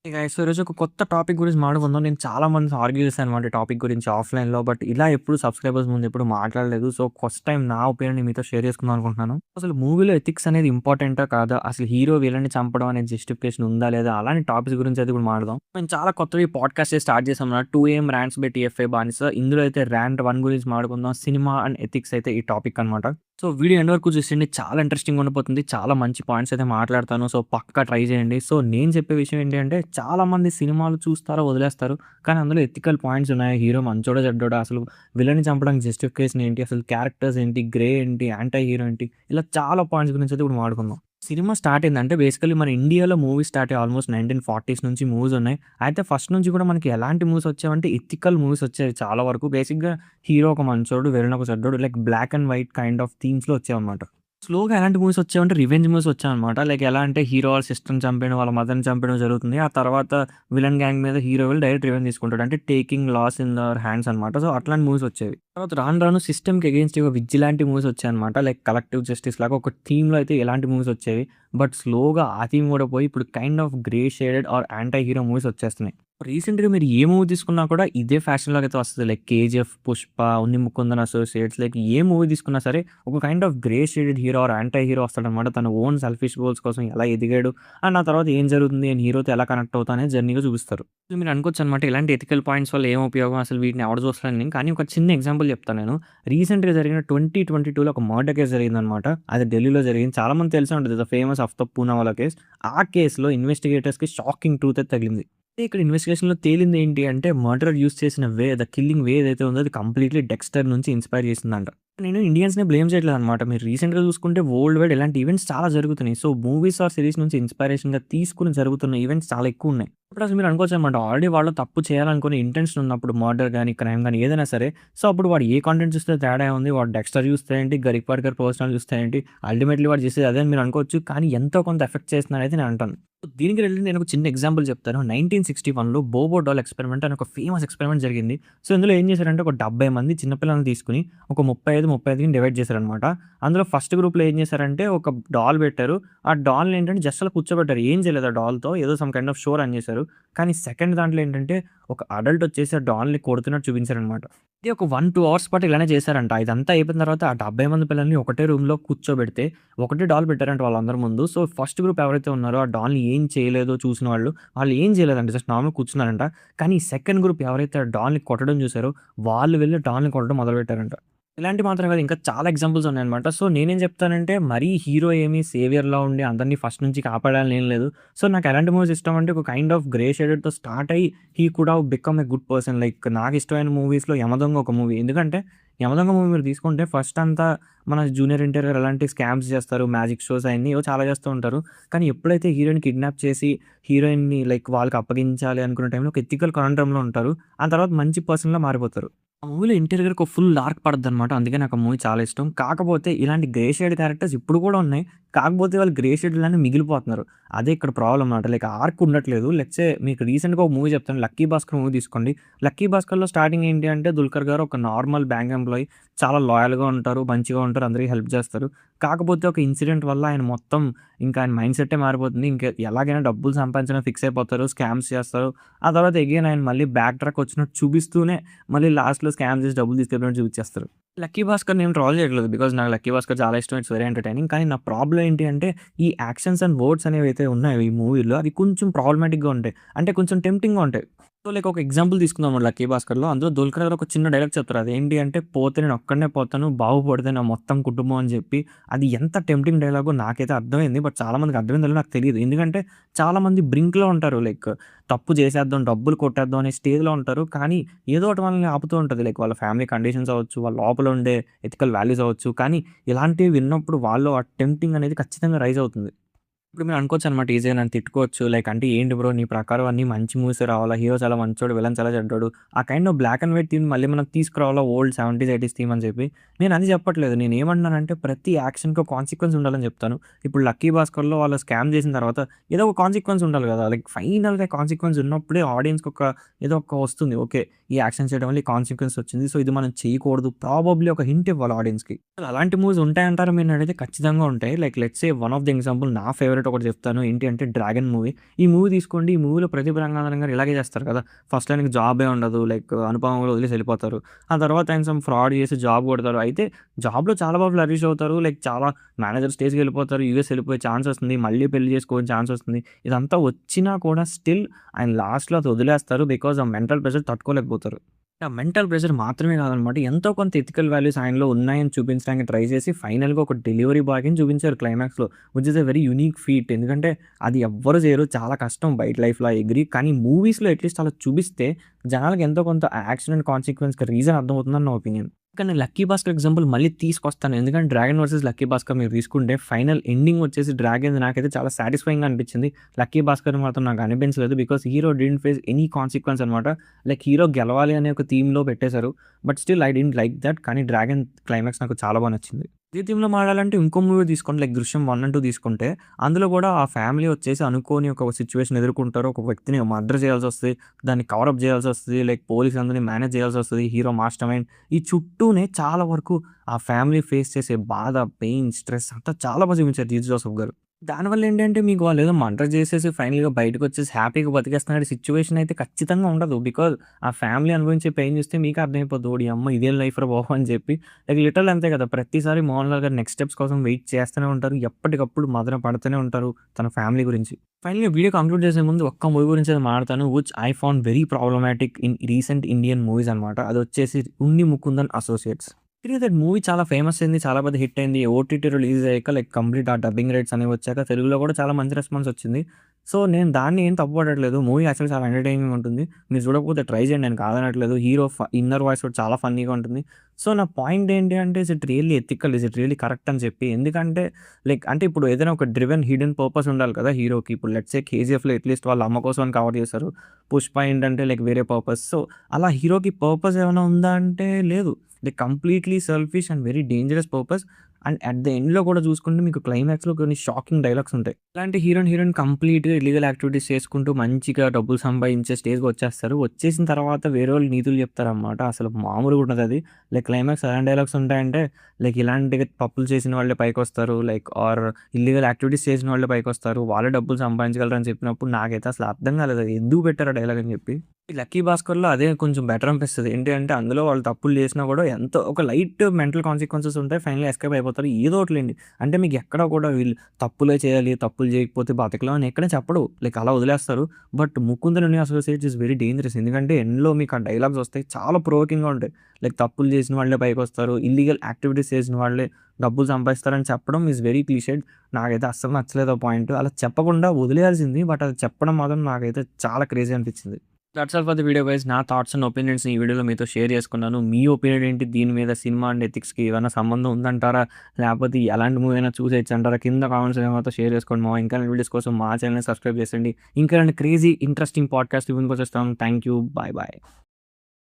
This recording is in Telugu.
గైస్ ఈరోజు ఒక కొత్త టాపిక్ గురించి మాట్లాడుకుందాం. నేను చాలా మందితో ఆర్గ్యూ చేశాను అనమాట టాపిక్ గురించి ఆఫ్‌లైన్‌లో. బట్ ఇలా ఎప్పుడు సబ్‌స్క్రైబర్స్ ముందు ఎప్పుడు మాట్లాడలేదు. సో, ఫస్ట్ టైమ్ నా ఒపీనియన్ మీతో షేర్ చేసుకుందాం అనుకుంటున్నాను. అసలు మూవీలో ఎథిక్స్ అనేది ఇంపార్టెంటా కాదా? అసలు హీరో విలన్ని చంపడం అనేది జస్టిఫికేషన్ ఉందా లేదా? అలాంటి టాపిక్స్ గురించి అయితే ఇప్పుడు మాట్లాడదాం. మేము చాలా కొత్తవి పాడ్‌కాస్ట్ స్టార్ట్ చేసాం అన్నమాట. 2 ఏఎం ర్యాంట్స్ బై టీఎఫ్ఐ బానిస. ఇందులో అయితే ర్యాంట్ 1 గురించి మాట్లాడుకుందాం. సినిమా అండ్ ఎథిక్స్ అయితే ఈ టాపిక్ అనమాట. సో, వీడియో ఎండ్ వరకు చూసేయండి. చాలా ఇంట్రెస్టింగ్‌గా ఉండబోతుంది. చాలా మంచి పాయింట్స్ అయితే మాట్లాడతాను. సో, పక్కా ట్రై చేయండి. సో, నేను చెప్పే విషయం ఏంటి అంటే చాలామంది సినిమాలు చూస్తారో వదిలేస్తారు. కానీ అందులో ఎథికల్ పాయింట్స్ ఉన్నాయి. హీరో మంచోడా? చెడ్డోడా? అసలు విలన్ని చంపడానికి జస్టిఫికేషన్ ఏంటి? అసలు క్యారెక్టర్స్ ఏంటి? గ్రే ఏంటి? యాంటీ హీరో ఏంటి? ఇలా చాలా పాయింట్స్ గురించి అయితే ఇప్పుడు మాట్లాడుకుందాం. సినిమా స్టార్ట్ అయిందంటే బేసికల్లీ మన ఇండియాలో మూవీ స్టార్ట్ అయ్యి ఆల్మోస్ట్ 1940స్ నుంచి మూవీస్ ఉన్నాయి. అయితే ఫస్ట్ నుంచి కూడా మనకి ఎలాంటి మూవీస్ వచ్చేవంటే ఎథికల్ మూవీస్ వచ్చేవి చాలా వరకు. బేసిక్‌గా హీరో ఒక మంచోడు, విలన్ ఒక చెడ్డోడు like black and white kind of థీమ్స్‌లో వచ్చేవన్నమాట. స్లోగా ఎలాంటి మూవీస్ వచ్చాయంటే రివెంజ్ మూవీస్ వచ్చాయన్నమాట. లైక్ ఎలా అంటే హీరో వాళ్ళ సిస్టర్‌ని చంపేయడం, వాళ్ళ మదర్‌ని చంపేయడం జరుగుతుంది. ఆ తర్వాత విలన్ గ్యాంగ్ మీద హీరో వెళ్ళి డైరెక్ట్ రివెంజ్ తీసుకుంటాడు. అంటే taking laws in their hands అనమాట. సో, అట్లాంటి మూవీస్ వచ్చేవి. తర్వాత రాను రాను సిస్టమ్‌కి అగెయిన్స్ట్‌గా విజిలాంటి మూవీస్ వచ్చాయన్నమాట. లైక్ కలెక్టివ్ జస్టిస్ లాగా ఒక థీమ్‌లో అయితే ఇలాంటి మూవీస్ వచ్చేవి. బట్ స్లోగా ఆ థీమ్ కూడా పోయి ఇప్పుడు kind of grey shaded or anti hero movies వచ్చేస్తున్నాయి. రీసెంట్‌గా మీరు ఏ మూవీ తీసుకున్నా కూడా ఇదే ఫ్యాషన్‌లోకి అయితే వస్తది. Like 'KGF', 'Pushpa', 'Unni Mukundan Associates' like a movie తీసుకున్నా సరే ఒక kind of grey shaded hero or anti hero వస్తాడనమాట. తన ఓన్ సెల్ఫిష్ గోల్స్ కోసం ఎలా ఎదిగాడు అండ్ ఆ తర్వాత ఏం జరుగుతుంది నేను హీరోతో ఎలా కనెక్ట్ అవుతా అనేది జర్నీగా చూపిస్తారు. మీరు అనుకోవచ్చనమాట ఇలాంటి ఎథికల్ పాయింట్స్ వల్ల ఏం ఉపయోగం అసలు వీటిని ఎవడు చూస్తాడని. కానీ ఒక చిన్న ఎగ్జాంపుల్ చెప్తాను నేను. రీసెంట్‌గా జరిగిన 2022లో ఒక మర్డర్ కేస్ జరిగిందనమాట. అది ఢిల్లీలో జరిగింది. చాలా మందికి తెలిసే ఉంటది. The famous Aftab Poonawalla case. ఆ కేస్‌లో ఇన్వెస్టిగేటర్స్‌కి షాకింగ్ ట్రూత్ అయితే తగిలింది. ఇక్కడ ఇన్వెస్టిగేషన్‌లో తేలింది ఏంటి అంటే మర్డరర్ యూజ్ చేసిన ద కిల్లింగ్ వే ఏదైతే ఉందో అది కంప్లీట్‌లీ డెక్స్టర్ నుంచి ఇన్‌స్పైర్ చేసిందంట. నేను ఇండియన్స్‌ని బ్లేమ్ చేయట్లేదనమాట. మీరు రీసెంట్‌గా చూసుకుంటే వరల్డ్ వైడ్ ఇలాంటి ఈవెంట్స్ చాలా జరుగుతున్నాయి. సో, మూవీస్ ఆర్ సీరీస్ నుంచి ఇన్‌స్పిరేషన్‌గా తీసుకొని జరుగుతున్న ఈవెంట్స్ చాలా ఎక్కువున్నాయి. ఇప్పుడు అసలు మీరు అనుకోవచ్చనమాట ఆల్రెడీ వాళ్ళు తప్పు చేయాలనుకునే ఇంటెన్షన్ ఉన్నప్పుడు మర్డర్ గాని, క్రైమ్ గాని ఏదైనా సరే. సో, అప్పుడు వాడు ఏ కంటెంట్ చూస్తే తేడా ఏముంది? వాడు డెక్స్టర్ చూస్తే ఏంటి? గరిక్పాడ్ గారి పర్సనల్ చూస్తే ఏంటి? అల్టిమేట్‌లీ వాడు చేసేది అదే అని మీరు అనుకోవచ్చు. కానీ ఎంతో కొంత ఎఫెక్ట్ చేస్తున్నారయితే నేను అంటాను. దీనికి రిలేటెడ్ నేను ఒక చిన్న ఎగ్జాంపుల్ చెప్తాను. 1961లో బోబో డాల్ ఎక్స్పెరిమెంట్ అని ఒక ఫేమస్ ఎక్స్పెరిమెంట్ జరిగింది. సో, ఇందులో ఏం చేశారంటే ఒక 70 మంది చిన్న పిల్లల్ని తీసుకొని ఒక 35 డివైడ్ చేశారనమాట. అందులో ఫస్ట్ గ్రూప్‌లో ఏం చేశారంటే ఒక డాల్ పెట్టారు. ఆ డాల్‌ని ఏంటంటే జస్ట్ అలా కూర్చోబెట్టారు. ఏం చేయలేదు ఆ డాల్‌తో. ఏదో some kind of show run చేశారు. కానీ సెకండ్ దాంట్లో ఏంటంటే ఒక అడల్ట్ వచ్చేసి ఆ డాల్‌ని కొడుతున్నట్టు చూపించారనమాట. ఇది ఒక 1, 2 అవర్స్ పాటు ఇలానే చేశారంట. ఇదంతా అయిపోయిన తర్వాత ఆ 70 మంది పిల్లల్ని ఒకటే రూమ్‌లో కూర్చోబెడితే ఒకటే డాల్ పెట్టారంట వాళ్ళందరి ముందు. సో, ఫస్ట్ గ్రూప్ ఎవరైతే ఉన్నారో ఆ డాల్‌ని ఏం చేయలేదో చూసిన వాళ్ళు ఏం చేయలేదంట. జస్ట్ నార్మల్‌గా కూర్చున్నారంట. కానీ సెకండ్ గ్రూప్ ఎవరైతే ఆ డాల్‌ని కొట్టడం చూసారో వాళ్ళు వెళ్లి డాల్‌ని కొట్టడం మొదలుపెట్టారంట. ఇలాంటివి మాత్రమే కాదు ఇంకా చాలా ఎగ్జాంపుల్స్ ఉన్నాయన్నమాట. సో, నేనేం చెప్తానంటే మరీ హీరో ఏమి సేవియర్‌లా ఉండి అందరిని ఫస్ట్ నుంచి కాపాడాలని ఏం లేదు. సో, నాకు ఎలాంటి మూవీస్ ఇష్టం అంటే ఒక కైండ్ ఆఫ్ గ్రే షేడెడ్‌తో స్టార్ట్ అయ్యి he could have become a good person. Like నాకు ఇష్టమైన మూవీస్‌లో 'యమదొంగ' ఒక మూవీ. ఎందుకంటే 'యమదొంగ' మూవీ మీరు తీసుకుంటే ఫస్ట్ అంతా మన జూనియర్ ఎన్టీఆర్ అలాంటి స్కామ్స్ చేస్తారు. మ్యాజిక్ షోస్ అయన్నీ ఏవో చాలా చేస్తూ ఉంటారు. కానీ ఎప్పుడైతే హీరోయిన్‌ని కిడ్నాప్ చేసి హీరోయిన్‌ని లైక్ వాళ్ళకి అప్పగించాలి అనుకున్న టైంలో ఒక ఎథికల్ కాండ్రమ్‌లో ఉంటారు. ఆ తర్వాత మంచి పర్సన్‌లా మారిపోతారు. ఆ మూవీలో ఎన్టీఆర్ గారికి ఒక ఫుల్ ఆర్క్ పడద్దనమాట. అందుకే నాకు ఆ మూవీ చాలా ఇష్టం. కాకపోతే ఇలాంటి గ్రే షేడ్ క్యారెక్టర్స్ ఇప్పుడు కూడా ఉన్నాయి. కాకపోతే వాళ్ళు గ్రే షేడ్‌లోనే మిగిలిపోతున్నారు. అదే ఇక్కడ ప్రాబ్లమ్ అన్నమాట. లైక్ ఆర్క్ ఉండట్లేదు. లెట్స్ సే మీకు రీసెంట్‌గా ఒక మూవీ చెప్తాను 'లక్కీ భాస్కర్' మూవీ తీసుకోండి. 'లక్కీ భాస్కర్‌లో' స్టార్టింగ్ ఏంటి అంటే 'దుల్కర్' గారు ఒక నార్మల్ బ్యాంక్ ఎంప్లాయీ. చాలా లాయల్‌గా ఉంటారు. మంచిగా ఉంటారు. అందరికి హెల్ప్ చేస్తారు. కాకపోతే ఒక ఇన్సిడెంట్ వల్ల ఆయన మొత్తం ఇంకా ఆయన మైండ్ సెట్టే మారిపోతుంది. ఇంకా ఎలాగైనా డబ్బులు సంపాదించడం ఫిక్స్ అయిపోతారు. స్కామ్స్ చేస్తారు. ఆ తర్వాత అగైన్ ఆయన మళ్ళీ బ్యాక్ ట్రాక్ వచ్చినట్టు చూపిస్తూనే మళ్ళీ లాస్ట్‌లో స్కామ్ చేసి డబ్బులు తీసుకెళ్ళినట్టు చూపిచ్చేస్తారు. 'లక్కీ భాస్కర్' నేను ట్రోల్ చేయట్లేదు. బికాజ్ నాకు 'లక్కీ భాస్కర్' చాలా ఇష్టం. It's very entertaining. కానీ నా ప్రాబ్లమ్ ఏంటి అంటే ఈ యాక్షన్స్ అండ్ వర్డ్స్ అనేవైతే ఉన్నాయో ఈ మూవీలో అవి కొంచెం ప్రాబ్లమాటిక్‌గా ఉంటాయి. అంటే కొంచెం టెంప్టింగ్‌గా ఉంటాయి. సో, లైక్ ఒక ఎగ్జాంపుల్ తీసుకుందాం 'లక్కీ భాస్కర్‌లో' అందులో 'దుల్కర్' గారు ఒక చిన్న డైలాగ్ చెప్తారు. అదేంటి అంటే పోతే నేను ఒక్కడినే పోతాను. బాగుపడితే నా మొత్తం కుటుంబం అని చెప్పి అది ఎంత టెంప్టింగ్ డైలాగో నాకైతే అర్థమైంది. బట్ చాలా మందికి అర్థమైందో లేదో నాకు తెలీదు. ఎందుకంటే చాలా మంది బ్రింక్‌లో ఉంటారు. లైక్ తప్పు చేసేద్దాం, డబ్బులు కొట్టేద్దాం అనే స్టేజ్‌లో ఉంటారు. కానీ ఏదో ఒకటి వాళ్ళని ఆపుతూ ఉంటది. లైక్ వాళ్ళ ఫ్యామిలీ కండిషన్స్ అవ్వచ్చు, వాళ్ళ లోపల ఉండే ఎథికల్ వాల్యూస్ అవ్వచ్చు. కానీ ఇలాంటివి విన్నప్పుడు వాళ్ళలో ఆ టెంప్టింగ్ అనేది ఖచ్చితంగా రైజ్ అవుతుంది. ఇప్పుడు మీరు అనుకోవచ్చనమాట ఈజీగా నన్ను తిట్టుకోవచ్చు. లైక్ అంటే ఏంటి బ్రో నీ ప్రకారం అన్నీ మంచి మూవీసే రావాలా? హీరో చాలా మంచోడు, విలన్ చాలా చెడ్డోడు. ఆ kind of black and white theme మళ్ళీ మనం తీసుకురావాలా ఓల్డ్ 70స్, 80స్ థీమ్ అని చెప్పి. నేను అది చెప్పట్లేదు. నేనేమంటున్నానంటే ప్రతి యాక్షన్‌కి ఒక కాన్సిక్వెన్స్ ఉండాలని చెప్తాను. ఇప్పుడు 'లక్కీ భాస్కర్‌లో' వాళ్ళు స్కామ్ చేసిన తర్వాత ఏదో ఒక కాన్సిక్వెన్స్ ఉండాలి కదా! లైక్ ఫైనల్‌గా కాన్సిక్వెన్స్ ఉన్నప్పుడే ఆడియన్స్‌కి ఏదో ఒక వస్తుంది. ఓకే. ఈ యాక్షన్ చేయడం వల్ల ఈ కాన్సిక్వెన్స్ వచ్చింది. సో, ఇది మనం చేయకూడదు. ప్రాబబ్లీ ఒక హింట్ ఇవ్వాలి ఆడియన్స్‌కి. అలాంటి మూవీస్ ఉంటాయంటారా మీరు నన్నడిగితే ఖచ్చితంగా ఉంటాయి. Like let's say one of the example నా ఫేవరెట్ ఒకటి చెప్తాను. ఏంటి అంటే 'డ్రాగన్' మూవీ. ఈ మూవీ తీసుకోండి. ఈ మూవీలో ప్రదీప్ రంగనాథన్ గారు ఇలాగే చేస్తారు కదా! ఫస్ట్ ఆయనకి జాబే ఉండదు. లైక్ అనుపమ కూడా వదిలేసి వెళ్ళిపోతారు. ఆ తర్వాత ఆయన సమ్ ఫ్రాడ్ చేసి జాబ్ కొడతారు. అయితే జాబ్‌లో చాలా బాగా ఫ్లరిష్ అవుతారు. లైక్ చాలా మేనేజర్ స్టేజ్‌కి వెళ్ళిపోతారు. యూఎస్ వెళ్ళిపోయే ఛాన్స్ వస్తుంది. మళ్ళీ పెళ్లి చేసుకోవడం ఛాన్స్ వస్తుంది. ఇదంతా వచ్చినా కూడా స్టిల్ ఆయన లాస్ట్‌లో అది వదిలేస్తారు. బికాజ్ ఆ మెంటల్ ప్రెషర్ తట్టుకోలేకపోతారు. ఆ మెంటల్ ప్రెషర్ మాత్రమే కాదనమాట. ఎంతో కొంత ఎథికల్ వాల్యూస్ ఆయనలో ఉన్నాయని చూపించడానికి ట్రై చేసి ఫైనల్‌గా ఒక డెలివరీ బాయ్‌ని చూపించారు క్లైమాక్స్‌లో. Which is a very unique feet. ఎందుకంటే అది ఎవ్వరు చేయరు. చాలా కష్టం బయట లైఫ్‌లో ఐ అగ్రీ. కానీ మూవీస్‌లో అట్‌లీస్ట్ అలా చూపిస్తే జనాలకి ఎంతో కొంత యాక్షన్ అండ్ కాన్సిక్వెన్స్‌కి రీజన్ అర్థమవుతుందని నా ఒపీనియన్. కానీ 'లక్కీ భాస్కర్' ఎగ్జాంపుల్ మళ్ళీ తీసుకొస్తాను. ఎందుకంటే 'డ్రాగన్ వర్సెస్ లక్కీ భాస్కర్' మీరు తీసుకుంటే ఫైనల్ ఎండింగ్ వచ్చేసి 'డ్రాగన్‌ది' నాకైతే చాలా సాటిస్ఫైయింగ్‌గా అనిపించింది. 'లక్కీ భాస్కర్' మాత్రం నాకు అనిపించలేదు. Because hero didn't face any consequence అనమాట. లైక్ హీరో గెలవాలి అనే ఒక థీమ్‌లో పెట్టేశారు. But still I didn't like that. కానీ 'డ్రాగన్' క్లైమాక్స్ నాకు చాలా బా నచ్చింది. ఇదే థీమ్‌లో మాట్లాడాలంటే ఇంకో మూవీ తీసుకోండి. లైక్ 'దృశ్యం 1 అండ్ 2' తీసుకుంటే అందులో కూడా ఆ ఫ్యామిలీ వచ్చేసి అనుకోని ఒక సిట్యుయేషన్ ఎదుర్కొంటారు. ఒక వ్యక్తిని మర్డర్ చేయాల్సొస్తది. దాన్ని కవర్ అప్ చేయాల్సొస్తది. లైక్ పోలీసులందరిని మేనేజ్ చేయాల్సొస్తది. Hero master mind. ఈ చుట్టూనే చాలా వరకు ఆ ఫ్యామిలీ ఫేస్ చేసే బాధ, పెయిన్, స్ట్రెస్ అంతా చాలా బాగా చూపించారు 'జీతు జోసెఫ్' గారు. దానివల్ల ఏంటంటే మీకు వాళ్ళేదో మర్డర్ చేసేసి ఫైనల్‌గా బయటకొచ్చేసి హ్యాపీగా బతికేస్తున్నాడు సిట్యుయేషన్ అయితే ఖచ్చితంగా ఉండదు. బికాజ్ ఆ ఫ్యామిలీ అనుభవించే పెయిన్ చూస్తే మీకే అర్థమైపోద్ది. ఓడియమ్మ! ఇదేం లైఫ్‌రా బాబు అని చెప్పి. లైక్ లిటరల్లీ అంతే కదా! ప్రతిసారి మోహన్ లాల్ గారు నెక్స్ట్ స్టెప్స్ కోసం వెయిట్ చేస్తూనే ఉంటారు. ఎప్పటికప్పుడు మదన పడుతూనే ఉంటారు తన ఫ్యామిలీ గురించి. ఫైనల్‌గా వీడియో కంక్లూడ్ చేసే ముందు ఒక్క మూవీ గురించి అయితే మాట్లాడతాను. Which I found very problematic in recent Indian movies అనమాట. అదొచ్చేసి 'ఉన్ని ముకుందన్ అసోసియేట్స్.' దట్ మూవీ చాలా ఫేమస్ అయింది. చాలా పెద్ద హిట్ అయింది. ఓటీటీ రిలీజ్ అయ్యాక లైక్ కంప్లీట్ ఆ డబ్బింగ్ రైట్స్ అనేవి వచ్చాక తెలుగులో కూడా చాలా మంచి రెస్పాన్స్ వచ్చింది. సో, నేను దాన్ని ఏం తప్పు పట్టట్లేదు. మూవీ యాక్చువల్లీ చాలా ఎంటర్‌టైనింగ్‌గా ఉంటుంది. మీరు చూడకపోతే ట్రై చేయండి. నేను కాదనట్లేదు. హీరో ఇన్నర్ వాయిస్ కూడా చాలా ఫన్నీగా ఉంటుంది. సో, నా పాయింట్ ఏంటి అంటే is it really ethical? Is it really correct అని చెప్పి. ఎందుకంటే లైక్ అంటే ఇప్పుడు ఏదైనా ఒక డ్రివెన్ హిడెన్ పర్పస్ ఉండాలి కదా హీరోకి. ఇప్పుడు లెట్స్ సే 'కేజీఎఫ్‌లో' అట్‌లీస్ట్ వాళ్ళ అమ్మ కోసం అని కవర్ చేశారు. 'పుష్ప' ఏంటంటే లైక్ వేరే పర్పస్. సో, అలా హీరోకి పర్పస్ ఏమైనా ఉందా అంటే లేదు. Completely selfish and very dangerous purpose. And at the ఎండ్‌లో కూడా చూసుకుంటే మీకు క్లైమాక్స్‌లో కొన్ని షాకింగ్ డైలాగ్స్ ఉంటాయి. ఇలాంటి హీరోయిన్ కంప్లీట్‌గా ఇల్లీగల్ యాక్టివిటీస్ చేసుకుంటూ మంచిగా డబ్బులు సంపాదించే స్టేజ్‌కి వచ్చేస్తారు. వచ్చేసిన తర్వాత వేరే వాళ్ళు నీతులు చెప్తారనమాట. అసలు మామూలుగా ఉండదది. లైక్ క్లైమాక్స్ ఎలాంటి డైలాగ్స్ ఉంటాయంటే లైక్ ఇలాంటి తప్పులు చేసిన వాళ్ళే పైకొస్తారు. లైక్ ఆర్ ఇల్లీగల్ యాక్టివిటీస్ చేసిన వాళ్ళే పైకొస్తారు. వాళ్ళే డబ్బులు సంపాదించగలరని చెప్పినప్పుడు నాకైతే అసలు అర్థం కాలేదు. అది ఎందుకు పెట్టారు ఆ డైలాగ్ అని చెప్పి. ఈ 'లక్కీ భాస్కర్‌లో' అదే కొంచెం బెటర్ అనిపిస్తది. ఏంటి అంటే అందులో వాళ్ళు తప్పులు చేసినా కూడా ఎంతో ఒక లైట్ మెంటల్ కాన్సిక్వెన్సెస్ ఉంటాయి. ఫైనల్‌గా ఎస్కేప్ అయిపోతారు. ఏదో ఒకటిలెండి. అంటే మీకు ఎక్కడ కూడా వీళ్ళు తప్పులే చేయాలి, తప్పులు చేయకపోతే బతకలేం అని ఎక్కడ చెప్పడు. లైక్ అలా వదిలేస్తారు. But 'Mukundan associates' is very dangerous. ఎందుకంటే ఎండ్‌లో మీకు ఆ డైలాగ్స్ వస్తాయి. చాలా ప్రొవోకింగ్‌గా ఉంటాయి. లైక్ తప్పులు చేసిన వాళ్ళే పైకొస్తారు. ఇల్లీగల్ యాక్టివిటీస్ చేసిన వాళ్ళే డబ్బులు సంపాదిస్తారని చెప్పడం ఈస్ వెరీ క్లీషేడ్. నాకైతే అస్సలు నచ్చలేదు ఆ పాయింట్. అలా చెప్పకుండా వదిలేయాల్సింది. బట్ అది చెప్పడం మాత్రం నాకైతే చాలా క్రేజీ అనిపించింది. That's all for the video guys. నా థాట్స్ అండ్ ఒపీనియన్స్‌ని ఈ వీడియోలో మీతో షేర్ చేసుకున్నాను. మీ ఒపీనియన్ ఏంటి? దీని మీద సినిమా అండ్ ఎథిక్స్‌కి ఏమైనా సంబంధం ఉందంటారా? లేకపోతే ఎలాంటి మూవీ అయినా చూసేయొచ్చంటారా? కింద కామెంట్స్‌లో మాతో షేర్ చేసుకోండి మామ. ఇంకా వీడియోస్ కోసం మా ఛానెల్‌ని సబ్స్క్రైబ్ చేసేయండి. ఇంకా ఇలాంటి క్రేజీ ఇంట్రెస్టింగ్ పాడ్‌కాస్ట్ ముందుకొచ్చేస్తాం. Thank you. Bye bye.